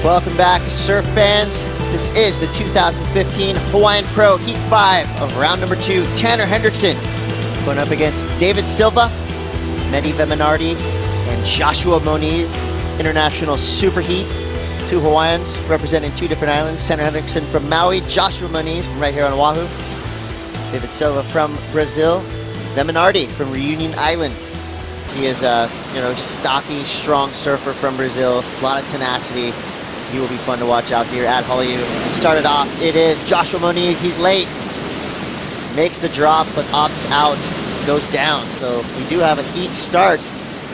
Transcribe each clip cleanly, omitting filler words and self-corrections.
Welcome back, surf fans. This is the 2015 Hawaiian Pro Heat 5 of round number 2. Tanner Hendrickson going up against David Silva, Mehdi Veminardi, and Joshua Moniz. International Super Heat. 2 Hawaiians representing 2 different islands. Tanner Hendrickson from Maui, Joshua Moniz from right here on Oahu. David Silva from Brazil, Veminardi from Reunion Island. He is a stocky, strong surfer from Brazil. A lot of tenacity. He will be fun to watch out here at Hollywood. To start it off, it is Joshua Moniz. He's late. Makes the drop, but opts out. Goes down. So we do have a heat start.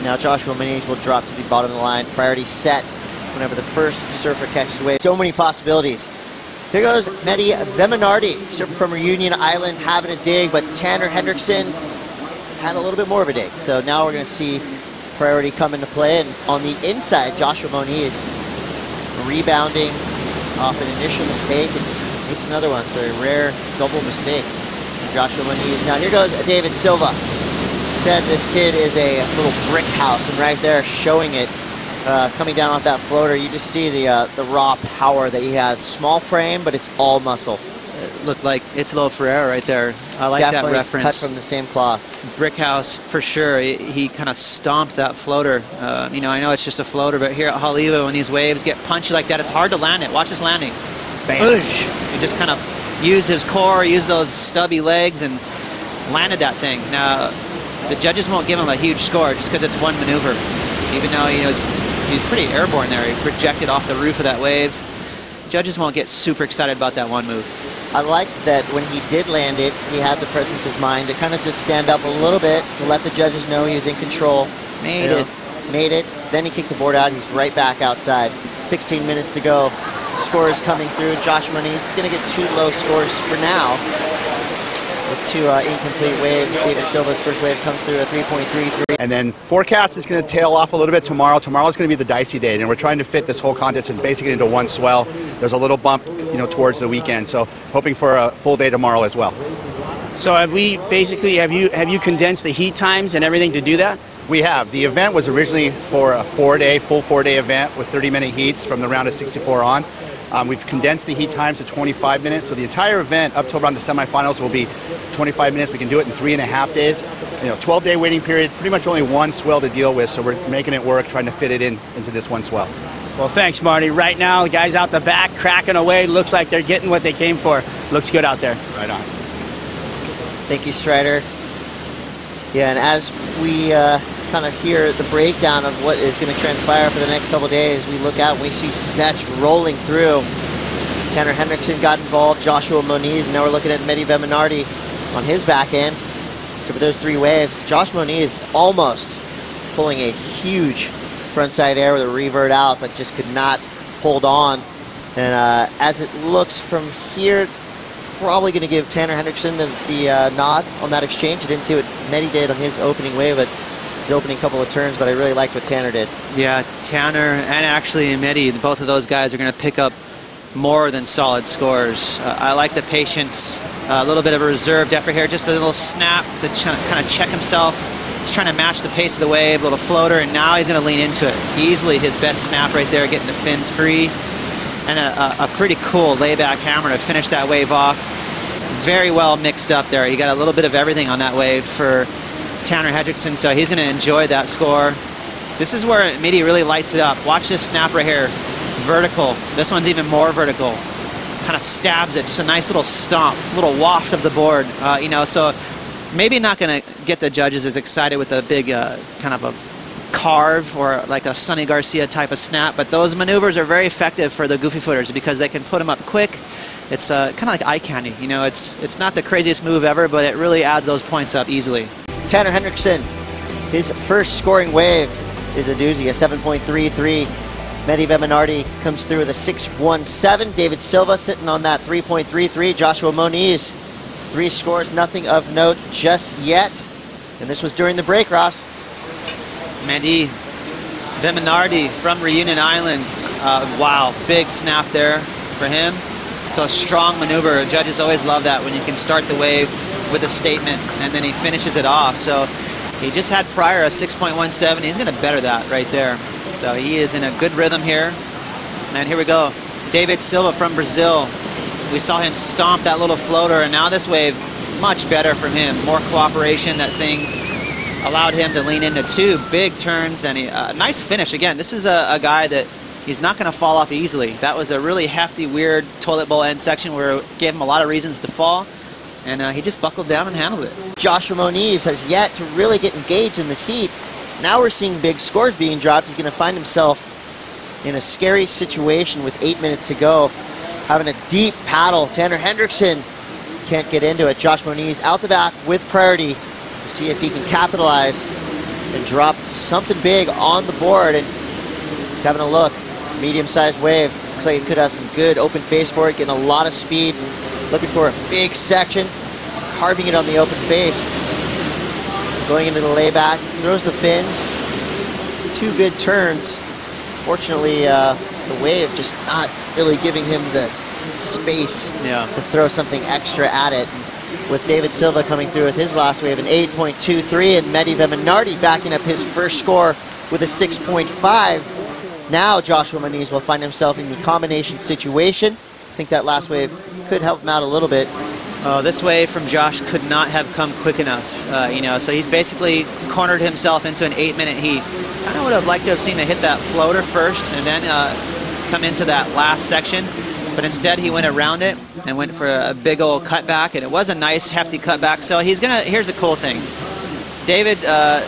Now Joshua Moniz will drop to the bottom of the line. Priority set whenever the first surfer catches wave. So many possibilities. Here goes Mehdi Veminardi, surfer from Reunion Island, having a dig, but Tanner Hendrickson had a little bit more of a dig. So now we're going to see priority come into play. And on the inside, Joshua Moniz rebounding off an initial mistake and makes another one. So a rare double mistake for Joshua Moniz. Now here goes David Silva. Said this kid is a little brick house, and right there showing it coming down off that floater. You just see the raw power that he has. Small frame, but it's all muscle. It looked like Italo Ferreira right there. I like Definitely that reference. Cut from the same cloth. Brick house for sure. He kind of stomped that floater. I know it's just a floater, but here at Haleiwa, when these waves get punchy like that, it's hard to land it. Watch this landing. Bam. He just kind of used his core, used those stubby legs, and landed that thing. Now, the judges won't give him a huge score just because it's one maneuver. Even though he's pretty airborne there. He projected off the roof of that wave. Judges won't get super excited about that one move. I liked that when he did land it, he had the presence of mind to kind of just stand up a little bit to let the judges know he was in control. Made it. Then he kicked the board out. He's right back outside. 16 minutes to go. Scores coming through. Josh Moniz is going to get 2 low scores for now. With 2 incomplete waves. David Silva's first wave comes through at 3.33. And then forecast is going to tail off a little bit tomorrow. Tomorrow's going to be the dicey day, and we're trying to fit this whole contest basically into one swell. There's a little bump, towards the weekend. So hoping for a full day tomorrow as well. So have you condensed the heat times and everything to do that? We have. The event was originally for a full 4-day event with 30-minute heats from the round of 64 on. We've condensed the heat times to 25 minutes, so the entire event up till around the semifinals will be 25 minutes. We can do it in 3.5 days. 12-day waiting period, pretty much only one swell to deal with, so we're making it work, trying to fit it into this one swell. Well, thanks, Marty. Right now, the guys out the back cracking away. Looks like they're getting what they came for. Looks good out there. Right on. Thank you, Strider. Yeah, and as we kind of hear the breakdown of what is going to transpire for the next couple days, we look out and we see sets rolling through. Tanner Hendrickson got involved, Joshua Moniz, and now we're looking at Mehdi Veminardi on his back end. So for those 3 waves, Josh Moniz almost pulling a huge frontside air with a revert out, but just could not hold on. And as it looks from here, probably going to give Tanner Hendrickson the nod on that exchange. I didn't see what Mehdi did on his opening wave, but his opening couple of turns, but I really liked what Tanner did. Yeah, Tanner and actually Mehdi, both of those guys are going to pick up more than solid scores. I like the patience, a little bit of a reserved effort here, just a little snap to kind of check himself. He's trying to match the pace of the wave, a little floater, and now he's going to lean into it. Easily his best snap right there, getting the fins free. And a pretty cool layback hammer to finish that wave off. Very well mixed up there. He got a little bit of everything on that wave for Tanner Hendrickson, so he's going to enjoy that score. This is where Mehdi really lights it up. Watch this snap right here. Vertical. This one's even more vertical. Kind of stabs it. Just a nice little stomp, little waft of the board. So maybe not going to get the judges as excited with a big kind of a carve or like a Sonny Garcia type of snap, but those maneuvers are very effective for the goofy footers because they can put them up quick. It's kind of like eye candy. It's not the craziest move ever, but it really adds those points up easily. Tanner Hendrickson, his first scoring wave is a doozy, a 7.33. Mehdi Veminardi comes through with a 6.17. David Silva sitting on that 3.33. Joshua Moniz, 3 scores, nothing of note just yet. And this was during the break, Ross. Mehdi Veminardi from Reunion Island. Wow, big snap there for him. So a strong maneuver. Judges always love that when you can start the wave with a statement and then he finishes it off. So he just had prior a 6.17. He's going to better that right there. So he is in a good rhythm here. And here we go. David Silva from Brazil. We saw him stomp that little floater, and now this wave, much better from him. More cooperation. That thing allowed him to lean into 2 big turns, and a nice finish. Again, this is a guy that he's not going to fall off easily. That was a really hefty, weird toilet bowl end section where it gave him a lot of reasons to fall, and he just buckled down and handled it. Joshua Moniz has yet to really get engaged in this heat. Now we're seeing big scores being dropped. He's going to find himself in a scary situation with 8 minutes to go, having a deep paddle. Tanner Hendrickson can't get into it. Josh Moniz out the back with priority to see if he can capitalize and drop something big on the board. And he's having a look. Medium-sized wave. Looks like he could have some good open face for it, getting a lot of speed. Looking for a big section, carving it on the open face. Going into the layback, throws the fins. 2 good turns. Fortunately, the wave just not really giving him the space to throw something extra at it. With David Silva coming through with his last wave, an 8.23, and Mehdi Veminardi backing up his first score with a 6.5. Now Joshua Moniz will find himself in the combination situation. I think that last wave could help him out a little bit. This wave from Josh could not have come quick enough, you know, so he's basically cornered himself into an 8-minute heat. Kind of would have liked to have seen him hit that floater first and then come into that last section, but instead he went around it and went for a big old cutback, and it was a nice hefty cutback. So he's gonna, here's a cool thing. David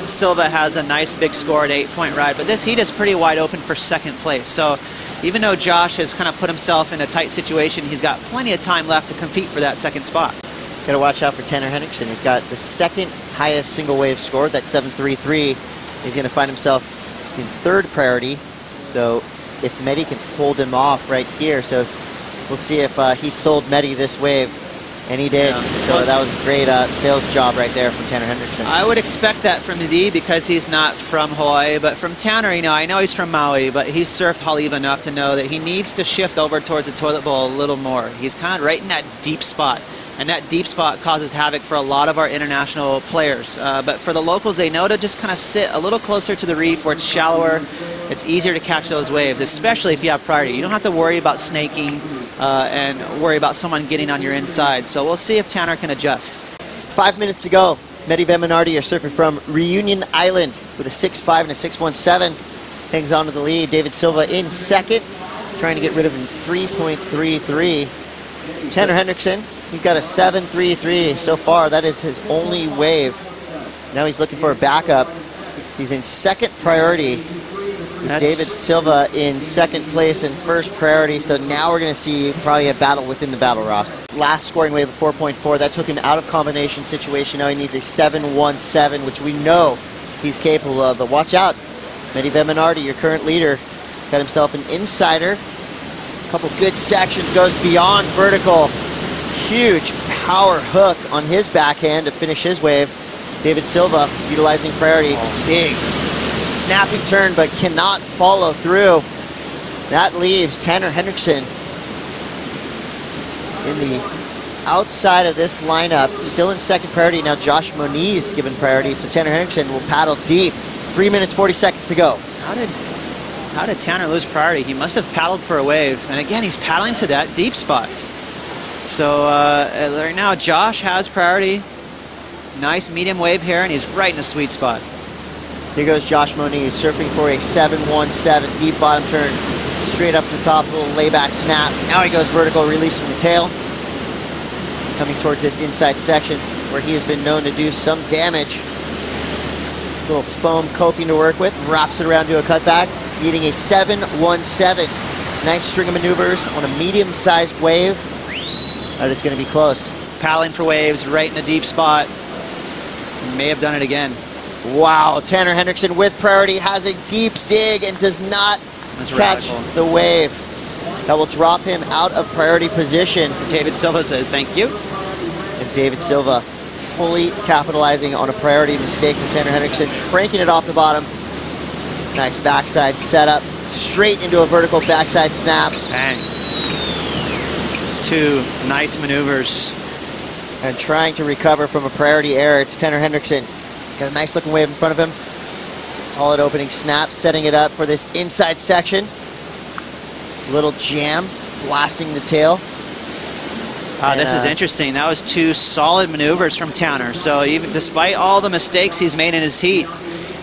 Silva has a nice big score at 8-point ride, but this heat is pretty wide open for 2nd place. So even though Josh has kind of put himself in a tight situation, he's got plenty of time left to compete for that 2nd spot. Got to watch out for Tanner Hendrickson. He's got the 2nd highest single wave score, that's 7.33. He's going to find himself in 3rd priority. So if Mehdi can hold him off right here, so we'll see if he sold Mehdi this wave. And he did. So that was a great sales job right there from Tanner Hendrickson. I would expect that from D because he's not from Hawaii, but from Tanner, you know, I know he's from Maui, but he's surfed Haleiwa enough to know that he needs to shift over towards the toilet bowl a little more. He's kind of right in that deep spot, and that deep spot causes havoc for a lot of our international players. But for the locals, they know to just kind of sit a little closer to the reef where it's shallower. It's easier to catch those waves, especially if you have priority. You don't have to worry about snaking and worry about someone getting on your inside. So we'll see if Tanner can adjust. 5 minutes to go. Mehdi Veminardi are surfing from Reunion Island with a 6.5 and a 6.17. Hangs on to the lead. David Silva in 2nd, trying to get rid of him 3.33. Tanner Hendrickson, he's got a 7.33 so far. That is his only wave. Now he's looking for a backup. He's in 2nd priority. David Silva in 2nd place and 1st priority, so now we're going to see probably a battle within the battle, Ross. Last scoring wave of 4.4, that took him out of combination situation. Now he needs a 7.17, which we know he's capable of, but watch out. Mehdi Veminardi, your current leader, got himself an insider. A couple good sections, goes beyond vertical. Huge power hook on his backhand to finish his wave. David Silva utilizing priority. Big snappy turn, but cannot follow through. That leaves Tanner Hendrickson in the outside of this lineup, still in 2nd priority. Now Josh Moniz given priority, so Tanner Hendrickson will paddle deep. 3 minutes, 40 seconds to go. How did Tanner lose priority? He must have paddled for a wave, and again, he's paddling to that deep spot. So right now, Josh has priority. Nice medium wave here, and he's right in a sweet spot. Here goes Josh Moniz surfing for a 7.17, deep bottom turn, straight up the top, little layback snap. Now he goes vertical, releasing the tail. Coming towards this inside section where he has been known to do some damage. Little foam coping to work with, wraps it around to a cutback, needing a 7.17. Nice string of maneuvers on a medium-sized wave, but it's going to be close. Paddling for waves, right in a deep spot. May have done it again. Wow, Tanner Hendrickson with priority has a deep dig and does not catch the wave. That will drop him out of priority position. David Silva said thank you. And David Silva fully capitalizing on a priority mistake from Tanner Hendrickson, cranking it off the bottom. Nice backside setup, straight into a vertical backside snap. Bang. 2 nice maneuvers. And trying to recover from a priority error, it's Tanner Hendrickson. Got a nice looking wave in front of him. Solid opening snap, setting it up for this inside section. Little jam, blasting the tail. This is interesting. That was 2 solid maneuvers from Tanner. So even despite all the mistakes he's made in his heat,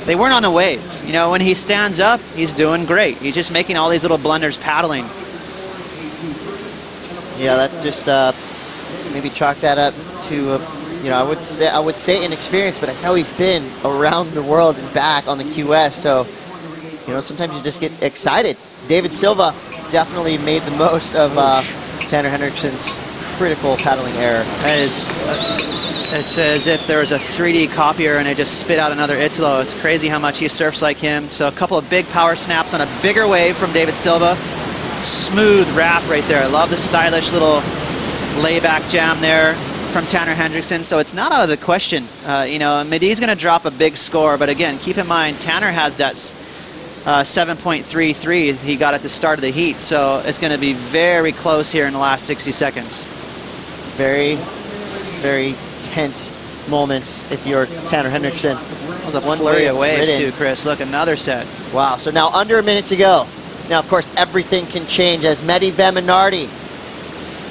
they weren't on the wave. You know, when he stands up, he's doing great. He's just making all these little blunders paddling. Yeah, that just maybe chalk that up to you know, I would say inexperience, but I know he's been around the world and back on the QS. So you know, sometimes you just get excited. David Silva definitely made the most of Tanner Hendrickson's critical paddling error. That is, it's as if there was a 3D copier and it just spit out another Italo. It's crazy how much he surfs like him. So a couple of big power snaps on a bigger wave from David Silva. Smooth wrap right there. I love the stylish little layback jam there from Tanner Hendrickson. So it's not out of the question. You know, Medee's going to drop a big score, but again, keep in mind, Tanner has that 7.33 he got at the start of the heat. So it's going to be very close here in the last 60 seconds. Very, very tense moments if you're Tanner Hendrickson. That was a flurry of waves too, Chris. Look, another set. Wow, so now under a minute to go. Now, of course, everything can change as Mehdi Veminardi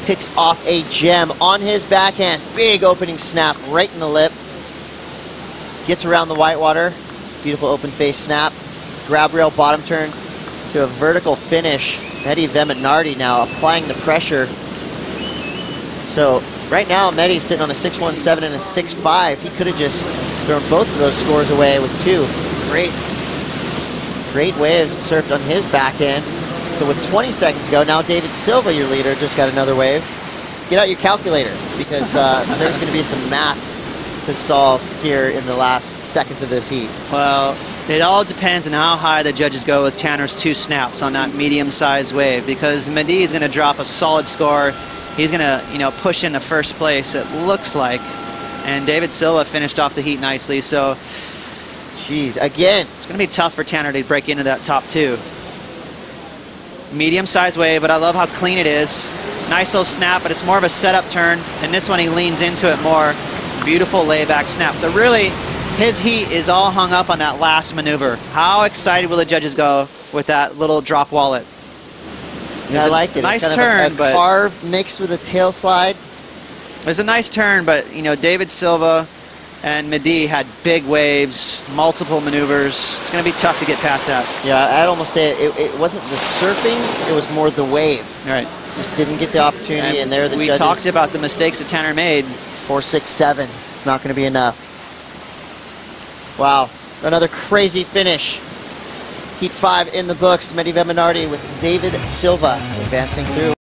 picks off a gem on his backhand. Big opening snap right in the lip. Gets around the whitewater. Beautiful open face snap. Grab rail bottom turn to a vertical finish. Mehdi Veminardi now applying the pressure. So right now, Mehdi's sitting on a 6.17 and a 6.5. He could have just thrown both of those scores away with 2. Great waves surfed on his backhand. So with 20 seconds to go, now David Silva, your leader, just got another wave. Get out your calculator because there's going to be some math to solve here in the last seconds of this heat. Well, it all depends on how high the judges go with Tanner's 2 snaps on that medium-sized wave, because Medee is going to drop a solid score. He's going to, you know, push into first place, it looks like. And David Silva finished off the heat nicely, so Jeez, again. It's going to be tough for Tanner to break into that top 2. Medium-sized wave, but I love how clean it is. Nice little snap, but it's more of a setup turn. And this one, he leans into it more. Beautiful layback snap. So really, his heat is all hung up on that last maneuver. How excited will the judges go with that little drop wallet? Yeah, I liked it. Nice kind turn, of a but carve mixed with a tail slide. There's a nice turn, but you know, David Silva and Medee had big waves, multiple maneuvers. It's going to be tough to get past that. Yeah, I'd almost say it wasn't the surfing, it was more the wave. All right. Just didn't get the opportunity, and there the we judges. talked about the mistakes that Tanner made. 4, 6, 7. It's not going to be enough. Wow, another crazy finish. Heat 5 in the books. Mehdi Veminardi with David Silva advancing through.